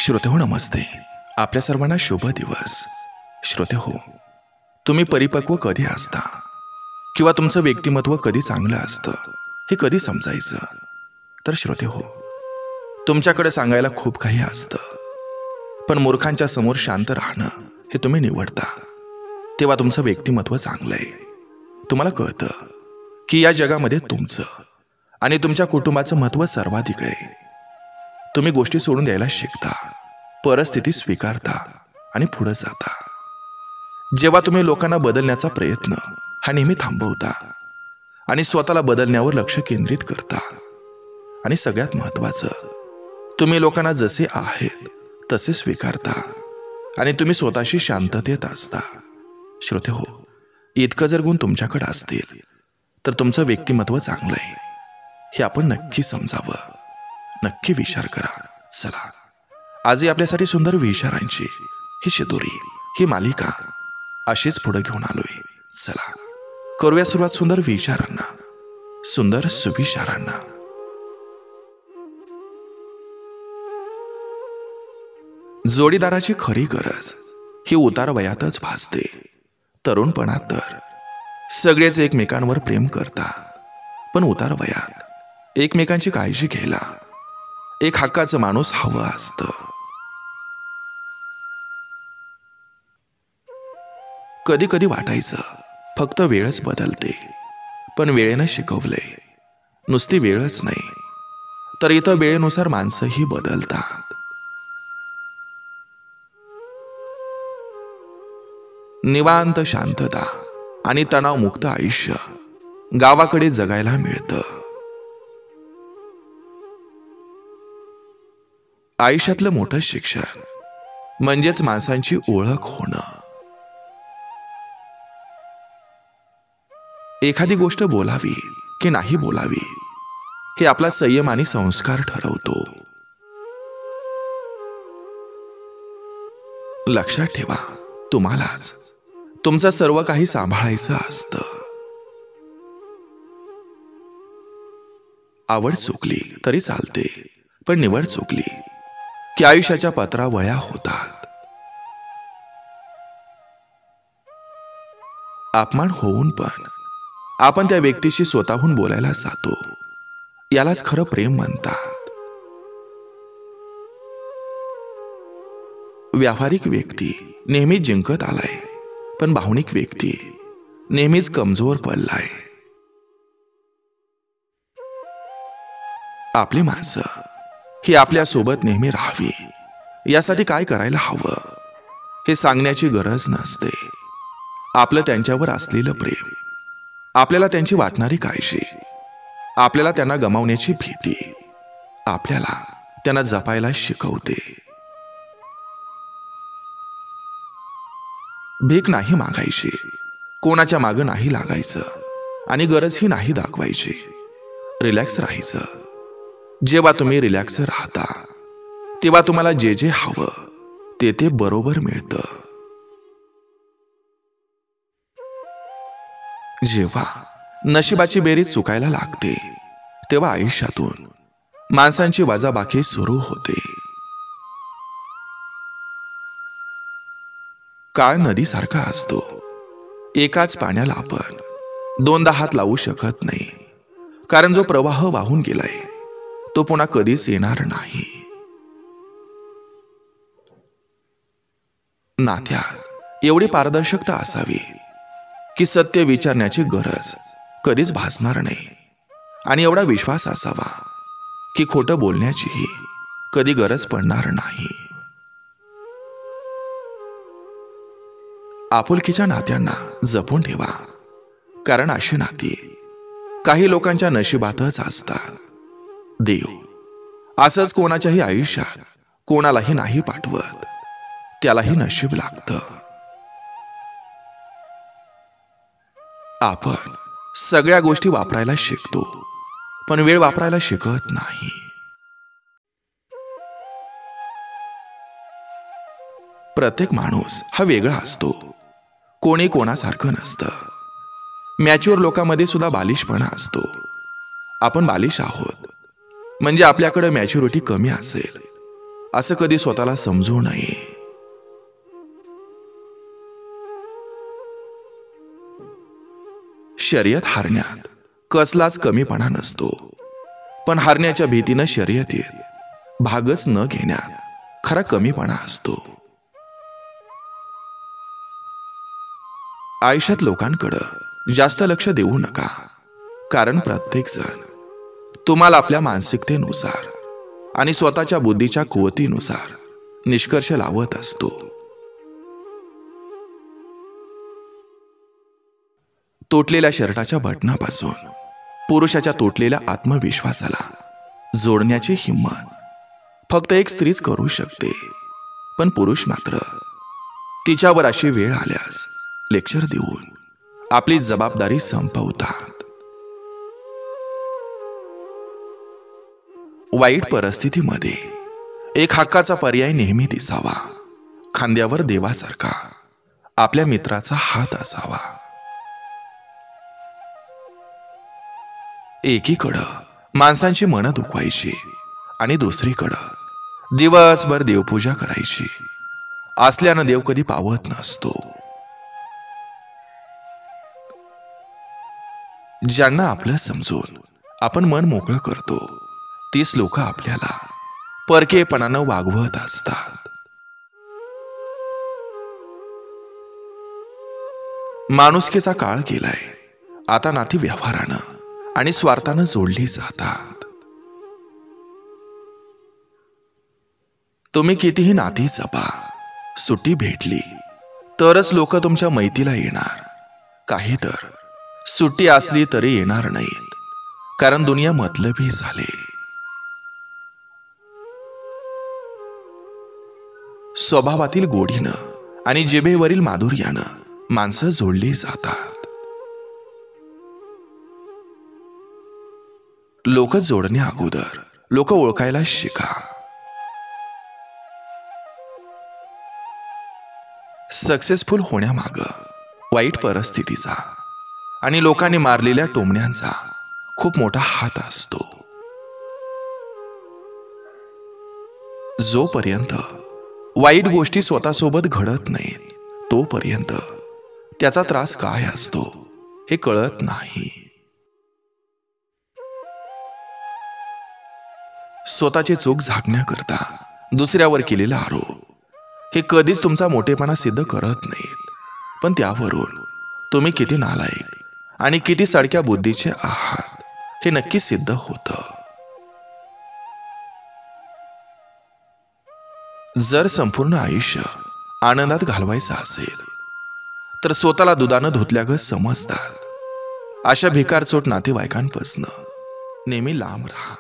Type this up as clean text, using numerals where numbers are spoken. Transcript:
श्रोते हो नमस्ते. आपल्या सर्वांना शुभ दिवस. श्रोते हो, तुम्ही परिपक्व कधी असता किंवा तुमचं व्यक्तिमत्व कधी चांगलं असतं हे कधी समजायचं? तर श्रोते हो, तुमच्याकडे सांगायला खूप काही असतं, पण मूर्खांच्या समोर शांत राहणं हे तुम्ही निवडता. तेव्हा तुमचं व्यक्तिमत्व चांगलं आहे. तुम्हाला कळतं की या जगामध्ये तुमचं आणि तुमच्या कुटुंबाचं महत्त्व सर्वाधिक आहे. तुम्ही गोष्टी सोडून द्यायला शिकता, परिस्थिती स्वीकारता आणि पुढे जाता. जेव्हा तुम्ही लोकांना बदलण्याचा प्रयत्न हा नेहमी थांबवता आणि स्वतःला बदलण्यावर लक्ष केंद्रित करता, आणि सगळ्यात महत्त्वाचं, तुम्ही लोकांना जसे आहेत तसे स्वीकारता आणि तुम्ही स्वतःशी शांततेत असता. श्रोते हो, इतकं जर गुण तुमच्याकडे असतील तर तुमचं व्यक्तिमत्व चांगलं आहे हे आपण नक्की समजावं, नक्की विचार करा. चला, आजही आपल्यासाठी सुंदर विचारांची ही शिदोरी, ही मालिका अशीच पुढे घेऊन आलोय. चला करूया सुरुवात सुंदर विचारांना, सुंदर सुविचारांना. जोडीदाराची खरी गरज ही उतार वयातच भासते. तरुणपणात तर सगळेच एकमेकांवर प्रेम करतात, पण उतार वयात एकमेकांची काळजी घ्यायला एक हक्काचं माणूस हवं असतं. कधी कधी वाटायचं फक्त वेळच बदलते, पण वेळेनं शिकवलंय नुसती वेळच नाही तर इथं वेळेनुसार माणसंही बदलतात. निवांत शांतता आणि तणावमुक्त आयुष्य गावाकडे जगायला मिळतं. आयुष्यातलं मोठं शिक्षण म्हणजेच माणसांची ओळख होणं. एखादी गोष्ट बोलावी की नाही बोलावी हे आपला संयम आणि संस्कार ठरवतो. लक्षात ठेवा, तुम्हालाच तुमचं सर्व काही सांभाळायचं असतं. आवड चुकली तरी चालते, पण निवड चुकली की आयुष्याच्या पत्रावळ्या होतात. अपमान होऊन पण आपण त्या व्यक्तीशी स्वतःहून बोलायला जातो, यालाच खरं प्रेम म्हणतात. व्यावहारिक व्यक्ती नेहमीच जिंकत आलाय, पण भावनिक व्यक्ती नेहमीच कमजोर पडलाय. आपली माणसं ही आपल्या सोबत नेहमी राहावी यासाठी काय करायला हवं हे सांगण्याची गरज नसते. आपलं त्यांच्यावर असलेलं प्रेम, आपल्याला त्यांची वाटणारी काळजी, आपल्याला त्यांना गमावण्याची भीती आपल्याला त्यांना जपायला शिकवते. भीक नाही मागायची, कोणाच्या मागं नाही लागायचं आणि गरजही नाही दाखवायची. रिलॅक्स राहायचं. जेव्हा तुम्ही रिलॅक्स राहता तेव्हा तुम्हाला जे जे हवं ते बरोबर मिळतं. जेव्हा नशिबाची बेरीज चुकायला लागते तेव्हा आयुष्यातून माणसांची वजाबाकी सुरू होते. काळ नदीसारखा असतो. एकाच पाण्याला आपण दोनदा हात लावू शकत नाही, कारण जो प्रवाह वाहून गेलाय तो पुन्हा कधीच येणार नाही. नात्यात एवढी पारदर्शकता असावी की सत्य विचारण्याची गरज कधीच भासणार नाही, आणि एवढा विश्वास असावा की खोटं बोलण्याचीही कधी गरज पडणार नाही. आपुलकीच्या नात्यांना जपून ठेवा, कारण अशी नाती काही लोकांच्या नशिबातच असतात. देव असंच कोणाच्याही आयुष्यात कोणालाही नाही पाठवत, त्यालाही नशीब लागतं. आपण सगळ्या गोष्टी वापरायला शिकतो, पण वेळ वापरायला शिकत नाही. प्रत्येक माणूस हा वेगळा असतो, कोणी कोणासारखं नसतं. मॅच्युअर लोकांमध्ये सुद्धा बालिशपणा असतो. आपण बालिश आहोत म्हणजे आपल्याकडे मॅच्युरिटी कमी असेल, असं कधी स्वतःला समजू नये. शर्यत हारण्यात कसलाच कमीपणा नसतो, पण हारण्याच्या भीतीनं शर्यतीत भागच न घेण्यात खरा कमीपणा असतो. आयुष्यात लोकांकडं जास्त लक्ष देऊ नका, कारण प्रत्येक जण तुम्हाला आपल्या मानसिकतेनुसार आणि स्वतःच्या बुद्धीच्या कुवतीनुसार निष्कर्ष लावत असतो. तुटलेल्या शर्टाच्या बटनापासून पुरुषाच्या तुटलेल्या आत्मविश्वासाला जोडण्याची हिंमत फक्त एक स्त्रीच करू शकते. पण पुरुष मात्र तिच्यावर अशी वेळ आल्यास लेक्चर देऊन आपली जबाबदारी संपवतात. वाईट परिस्थितीमध्ये एक हक्काचा पर्याय नेहमी दिसावा. खांद्यावर देवासारखा आपल्या मित्राचा हात असावा. एकीकडं माणसांची मनं दुखवायची आणि दुसरीकडं दिवसभर देवपूजा करायची असल्यानं देव कधी पावत नसतो. ज्यांना आपलं समजून आपण मन मोकळं करतो तीच लोक आपल्याला परकेपणानं वागवत असतात. माणुसकीचा काळ गेलाय. आता नाती व्यवहारानं आणि स्वार्थानं जोडली जातात. तुम्ही कितीही नाती जपा, सुट्टी भेटली तरच लोक तुमच्या मैतीला येणार. काही तर सुट्टी असली तरी येणार नाहीत, कारण दुनिया मतलबी झाले. स्वभावातील गोडीनं आणि जिभेवरील माधुर्यानं माणसं जोडली जातात. लोक जोडण्या अगोदर लोक ओळखायला शिका. सक्सेसफुल होण्यामागं वाईट परिस्थितीचा आणि लोकांनी मारलेल्या टोमण्यांचा खूप मोठा हात असतो. जोपर्यंत वाईट गोष्टी स्वतःसोबत घडत नाहीत तोपर्यंत त्याचा त्रास काय असतो हे कळत नाही. स्वतःची चूक झाकण्याकरता दुसऱ्यावर केलेला आरोप हे कधीच तुमचा मोठेपणा सिद्ध करत नाहीत, पण त्यावरून तुम्ही किती नालायक आणि किती सडक्या बुद्धीचे आहात हे नक्की सिद्ध होतं. जर संपूर्ण आयुष्य आनंदात घालवायचं असेल तर स्वतःला दुधानं धुतल्यागत समजतात अशा भिकारचोट नातेवाईकांपासून नेहमी लांब राहा.